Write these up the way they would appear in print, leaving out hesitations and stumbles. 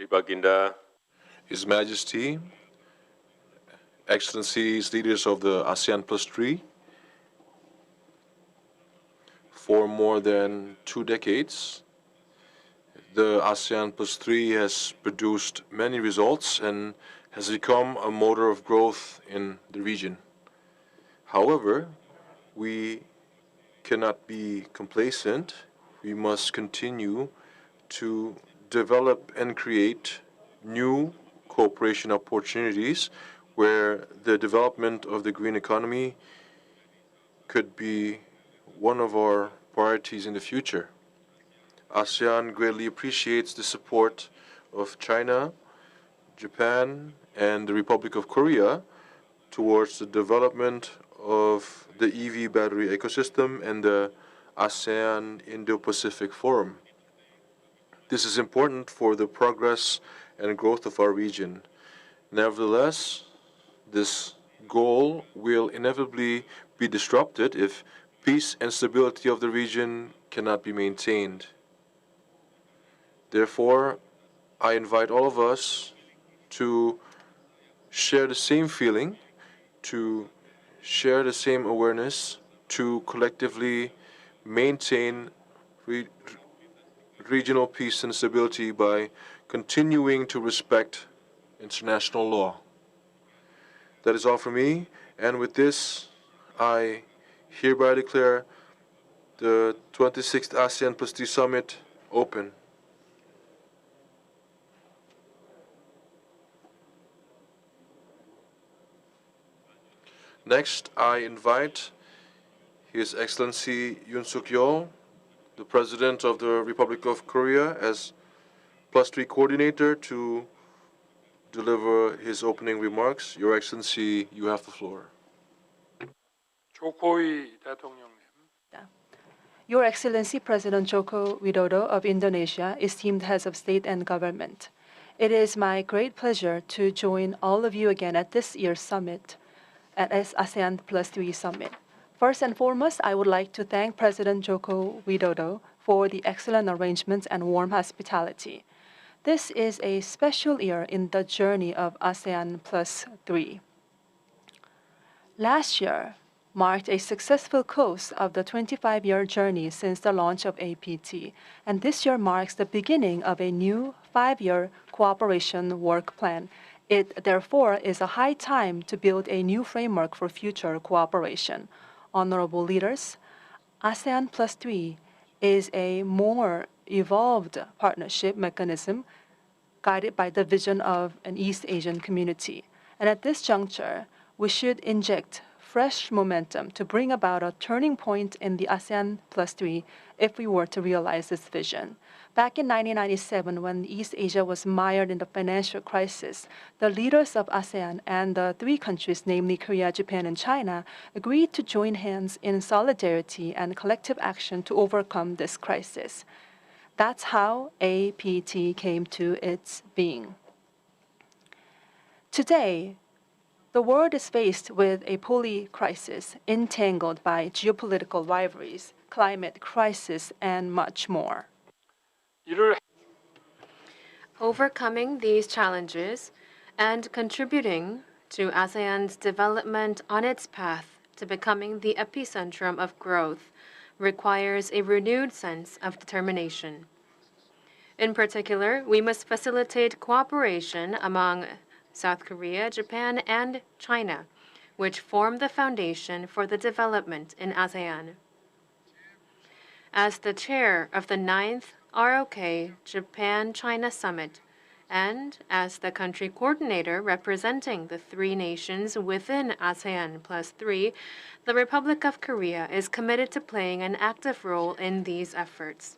Baginda, His Majesty, Excellencies, leaders of the ASEAN Plus 3, for more than 2 decades, the ASEAN Plus 3 has produced many results and has become a motor of growth in the region. However, we cannot be complacent. We must continue to develop and create new cooperation opportunities where the development of the green economy could be one of our priorities in the future. ASEAN greatly appreciates the support of China, Japan, and the Republic of Korea towards the development of the EV battery ecosystem and the ASEAN Indo-Pacific Forum. This is important for the progress and growth of our region. Nevertheless, this goal will inevitably be disrupted if peace and stability of the region cannot be maintained. Therefore, I invite all of us to share the same feeling, to share the same awareness, to collectively maintain regional peace and stability by continuing to respect international law. That is all for me, and with this, I hereby declare the 26th ASEAN Plus 3 Summit open. Next, I invite His Excellency Yoon Suk-yeol, the President of the Republic of Korea, as Plus 3 Coordinator, to deliver his opening remarks. Your Excellency, you have the floor. 조코이 대통령님, Your Excellency President Joko Widodo of Indonesia, esteemed heads of state and government, it is my great pleasure to join all of you again at this year's summit, at ASEAN Plus 3 Summit. First and foremost, I would like to thank President Joko Widodo for the excellent arrangements and warm hospitality. This is a special year in the journey of ASEAN Plus 3. Last year marked a successful close of the 25-year journey since the launch of APT, and this year marks the beginning of a new 5-year cooperation work plan. It, therefore, is a high time to build a new framework for future cooperation. Honorable leaders, ASEAN Plus 3 is a more evolved partnership mechanism guided by the vision of an East Asian community. And at this juncture, we should inject fresh momentum to bring about a turning point in the ASEAN Plus 3 if we were to realize this vision. Back in 1997, when East Asia was mired in the financial crisis, the leaders of ASEAN and the 3 countries, namely Korea, Japan, and China, agreed to join hands in solidarity and collective action to overcome this crisis. That's how APT came to its being. Today, the world is faced with a poly-crisis entangled by geopolitical rivalries, climate crisis, and much more. 이를 Overcoming these challenges and contributing to ASEAN's development on its path to becoming the epicentrum of growth requires a renewed sense of determination. In particular, we must facilitate cooperation among South Korea, Japan, and China, which form the foundation for the development in ASEAN. As the chair of the 9th ROK Japan-China Summit, and as the country coordinator representing the 3 nations within ASEAN Plus 3, the Republic of Korea is committed to playing an active role in these efforts.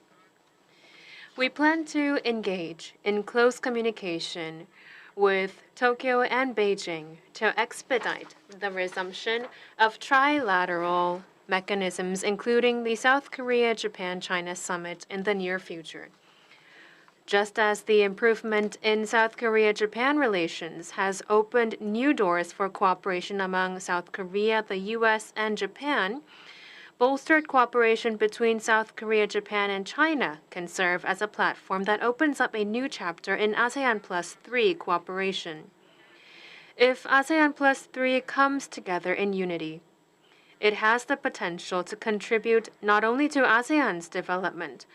We plan to engage in close communication with Tokyo and Beijing to expedite the resumption of trilateral mechanisms, including the South Korea-Japan-China Summit in the near future. Just as the improvement in South Korea-Japan relations has opened new doors for cooperation among South Korea, the U.S., and Japan, Bolstered cooperation between South Korea, Japan, and China can serve as a platform that opens up a new chapter in ASEAN Plus 3 cooperation. If ASEAN Plus 3 comes together in unity, it has the potential to contribute not only to ASEAN's development,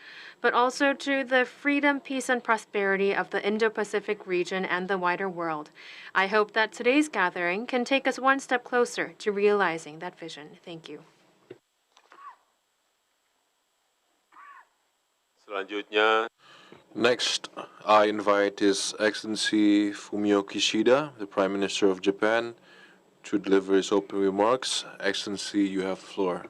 but also to the freedom, peace, and prosperity of the Indo-Pacific region and the wider world. I hope that today's gathering can take us one step closer to realizing that vision. Thank you. Selanjutnya, Next, I invite His Excellency Fumio Kishida, the Prime Minister of Japan, to deliver his opening remarks. Excellency, you have the floor.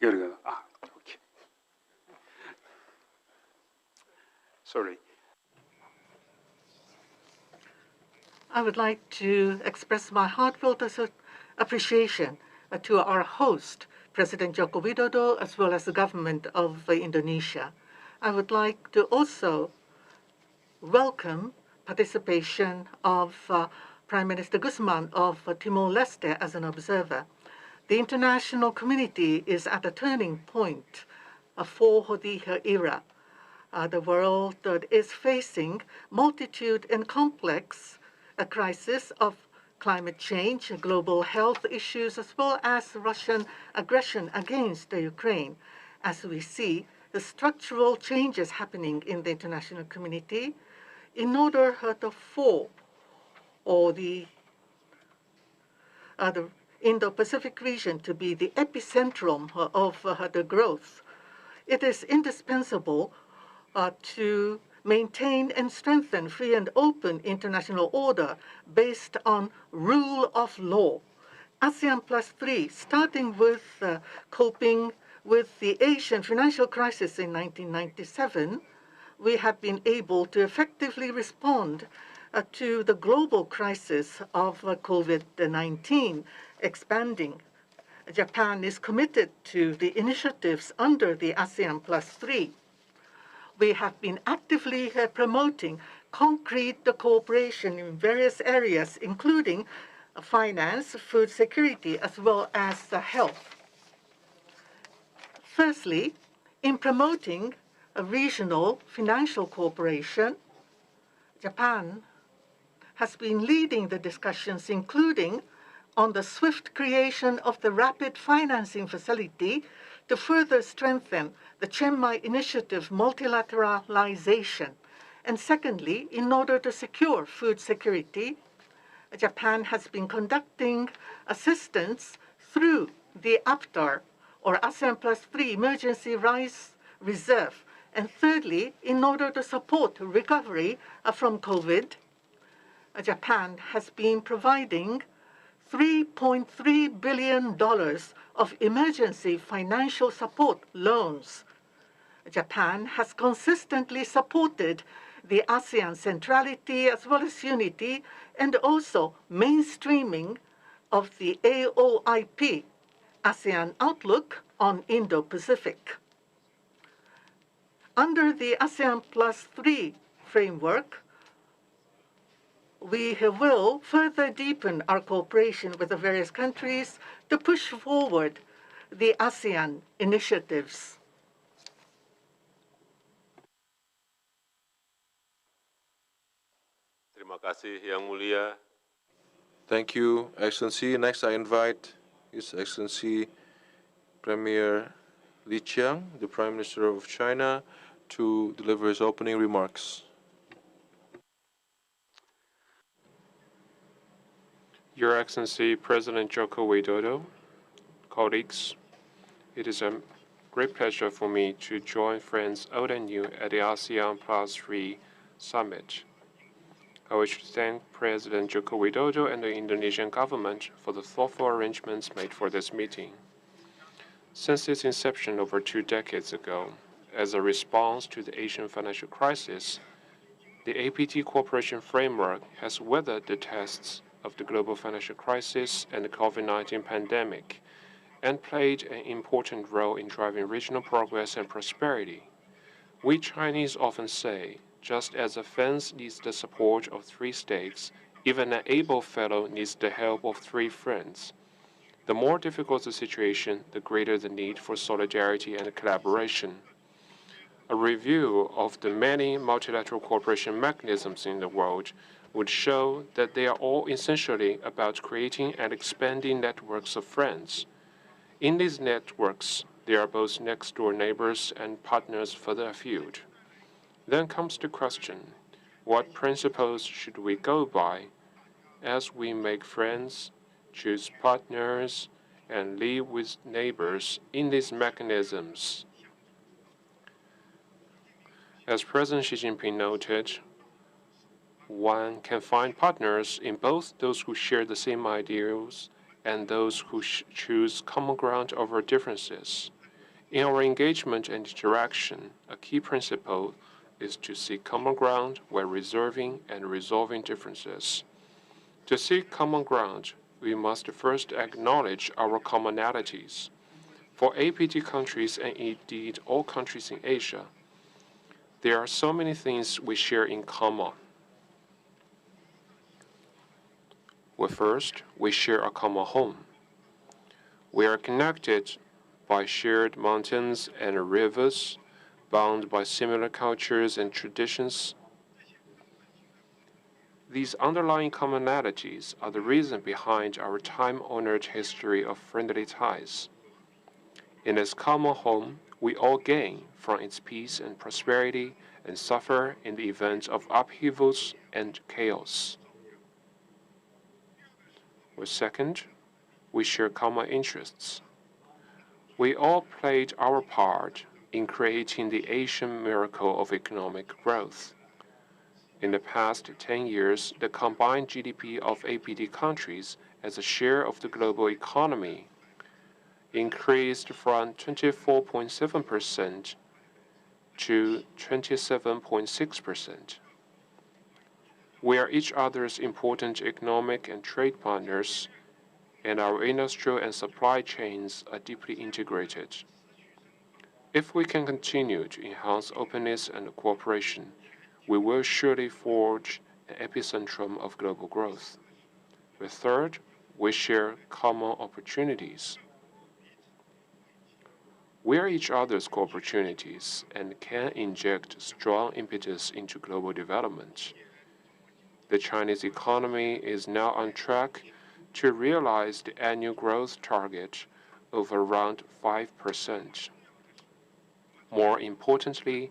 Okay. Sorry. I would like to express my heartfelt appreciation to our host, President Joko Widodo, as well as the government of Indonesia. I would like to also welcome participation of Prime Minister Guzman of Timor-Leste as an observer. The international community is at a turning point for the era. The world is facing multitude and complex crisis of climate change, global health issues, as well as Russian aggression against Ukraine. As we see the structural changes happening in the international community, in order for the Indo-Pacific region to be the epicentrum of the growth, it is indispensable to maintain and strengthen free and open international order based on rule of law. ASEAN Plus 3, starting with coping with the Asian financial crisis in 1997, we have been able to effectively respond to the global crisis of COVID-19 expanding. Japan is committed to the initiatives under the ASEAN Plus 3. We have been actively promoting concrete cooperation in various areas, including finance, food security, as well as health. Firstly, in promoting a regional financial cooperation, Japan has been leading the discussions, including on the swift creation of the Rapid Financing Facility to further strengthen the Chiang Mai Initiative multilateralization. And secondly, in order to secure food security, Japan has been conducting assistance through the APTAR, or ASEAN Plus 3 Emergency Rice Reserve. And thirdly, in order to support recovery from COVID, Japan has been providing $3.3 billion of emergency financial support loans. Japan has consistently supported the ASEAN centrality as well as unity and also mainstreaming of the AOIP, ASEAN Outlook on Indo-Pacific. Under the ASEAN Plus 3 framework, we will further deepen our cooperation with the various countries to push forward the ASEAN initiatives. terima kasih Yang Mulia. Thank you, Excellency. Next, I invite His Excellency Premier Li Qiang, the Prime Minister of China, to deliver his opening remarks. Your Excellency President Joko Widodo, colleagues, it is a great pleasure for me to join friends old and new at the ASEAN Plus 3 Summit. I wish to thank President Joko Widodo and the Indonesian government for the thoughtful arrangements made for this meeting. Since its inception over 2 decades ago, as a response to the Asian financial crisis, the APT cooperation framework has weathered the tests of the global financial crisis and the COVID-19 pandemic and played an important role in driving regional progress and prosperity. We Chinese often say, just as a fence needs the support of 3 stakes, even an able fellow needs the help of 3 friends. The more difficult the situation, the greater the need for solidarity and collaboration. A review of the many multilateral cooperation mechanisms in the world would show that they are all essentially about creating and expanding networks of friends. In these networks, there are both next-door neighbors and partners further afield. Then comes the question, what principles should we go by as we make friends, choose partners, and live with neighbors in these mechanisms? As President Xi Jinping noted, one can find partners in both those who share the same ideals and those who choose common ground over differences. In our engagement and interaction, a key principle is to seek common ground while reserving and resolving differences. To seek common ground, we must first acknowledge our commonalities. For APT countries and indeed all countries in Asia, there are so many things we share in common. Well, first, we share a common home. We are connected by shared mountains and rivers, bound by similar cultures and traditions. These underlying commonalities are the reason behind our time-honored history of friendly ties. In this common home, we all gain from its peace and prosperity and suffer in the event of upheavals and chaos. Well, second, we share common interests. We all played our part in creating the Asian miracle of economic growth. In the past 10 years, the combined GDP of APT countries as a share of the global economy increased from 24.7% to 27.6%. We are each other's important economic and trade partners, and our industrial and supply chains are deeply integrated. If we can continue to enhance openness and cooperation, we will surely forge an epicentrum of global growth. The third, we share common opportunities. We are each other's opportunities and can inject strong impetus into global development. The Chinese economy is now on track to realize the annual growth target of around 5%. More importantly,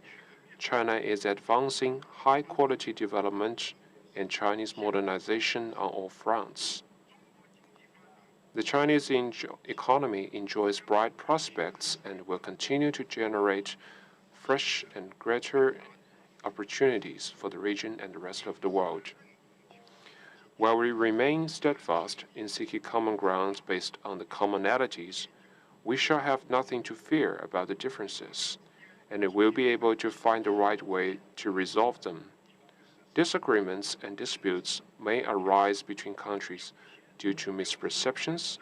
China is advancing high-quality development and Chinese modernization on all fronts. The Chinese economy enjoys bright prospects and will continue to generate fresh and greater opportunities for the region and the rest of the world. While we remain steadfast in seeking common ground based on the commonalities, we shall have nothing to fear about the differences, and it will be able to find the right way to resolve them. Disagreements and disputes may arise between countries due to misperceptions,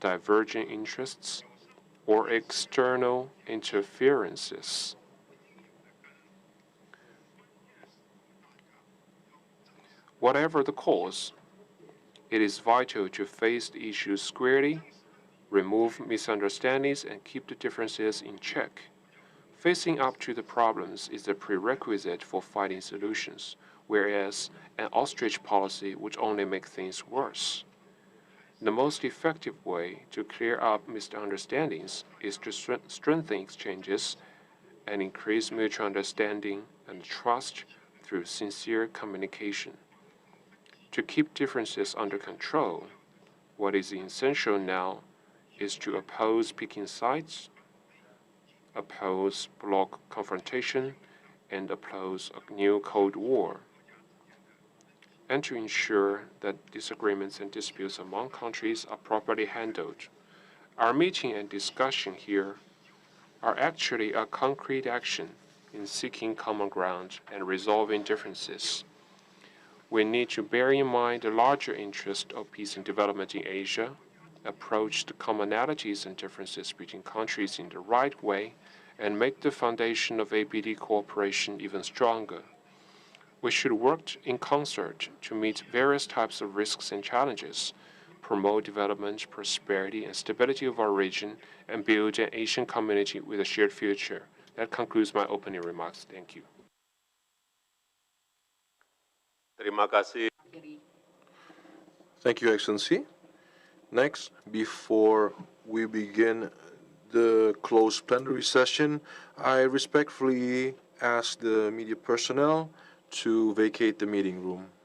diverging interests, or external interferences. Whatever the cause, it is vital to face the issues squarely, remove misunderstandings, and keep the differences in check. Facing up to the problems is a prerequisite for finding solutions, whereas an ostrich policy would only make things worse. The most effective way to clear up misunderstandings is to strengthen exchanges and increase mutual understanding and trust through sincere communication. to keep differences under control. What is essential now is to oppose picking sides, oppose bloc confrontation, and oppose a new Cold War, and to ensure that disagreements and disputes among countries are properly handled. Our meeting and discussion here are actually a concrete action in seeking common ground and resolving differences. We need to bear in mind the larger interest of peace and development in Asia, approach the commonalities and differences between countries in the right way, and make the foundation of APD cooperation even stronger. We should work in concert to meet various types of risks and challenges, promote development, prosperity, and stability of our region, and build an Asian community with a shared future. That concludes my opening remarks. Thank you. Terima kasih. Thank you, Excellency. Next, before we begin the closed plenary session, I respectfully ask the media personnel to vacate the meeting room.